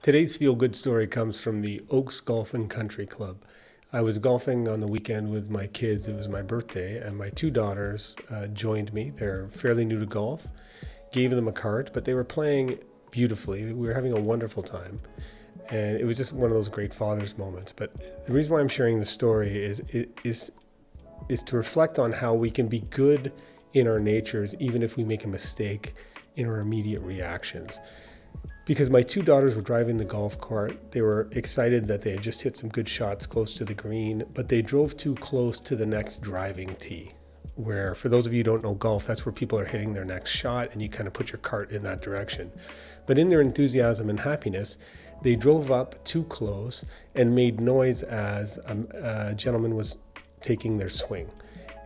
Today's feel-good story comes from the Oaks Golf and Country Club. I was golfing on the weekend with my kids. It was my birthday, and my two daughters joined me. They're fairly new to golf. Gave them a cart, but they were playing beautifully. We were having a wonderful time, and it was just one of those great father's moments. But the reason why I'm sharing the story is to reflect on how we can be good in our natures, even if we make a mistake in our immediate reactions. Because my two daughters were driving the golf cart. They were excited that they had just hit some good shots close to the green, but they drove too close to the next driving tee, where, for those of you who don't know golf, that's where people are hitting their next shot, and you kind of put your cart in that direction. But in their enthusiasm and happiness, they drove up too close and made noise as a gentleman was taking their swing.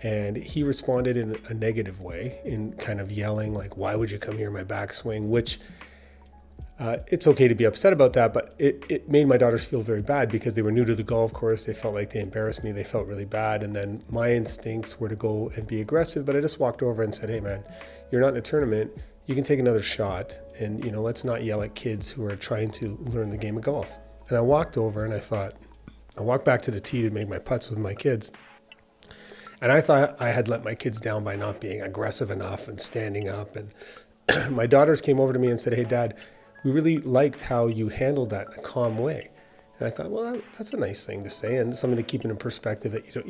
And he responded in a negative way, in kind of yelling, like, "Why would you come here in my backswing?" Which it's okay to be upset about that, but it made my daughters feel very bad because they were new to the golf course. They felt like they embarrassed me. They felt really bad. And then my instincts were to go and be aggressive, but I just walked over and said, "Hey man, you're not in a tournament. You can take another shot. And let's not yell at kids who are trying to learn the game of golf." And I walked over and I walked back to the tee to make my putts with my kids. And I thought I had let my kids down by not being aggressive enough and standing up. And my daughters came over to me and said, "Hey Dad, we really liked how you handled that in a calm way." And I thought, well, that's a nice thing to say, and something to keep in perspective, that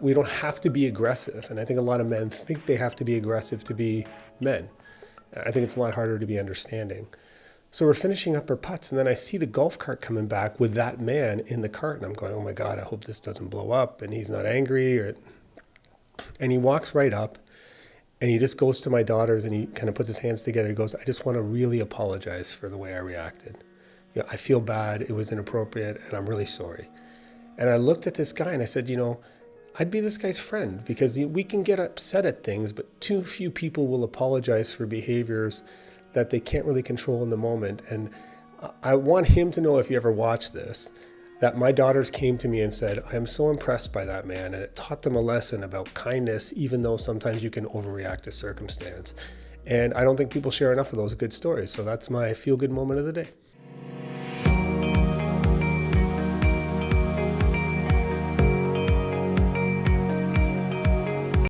we don't have to be aggressive. And I think a lot of men think they have to be aggressive to be men. I think it's a lot harder to be understanding. So we're finishing up our putts, and then I see the golf cart coming back with that man in the cart, and I'm going, "Oh my God, I hope this doesn't blow up." And he's not angry, and he walks right up. And he just goes to my daughters and he kind of puts his hands together. He goes, "I just want to really apologize for the way I reacted. I feel bad. It was inappropriate, and I'm really sorry." And I looked at this guy and I said, I'd be this guy's friend, because we can get upset at things, but too few people will apologize for behaviors that they can't really control in the moment. And I want him to know, if you ever watch this, that my daughters came to me and said, "I am so impressed by that man," and it taught them a lesson about kindness, even though sometimes you can overreact to circumstance. And I don't think people share enough of those good stories. So that's my feel-good moment of the day.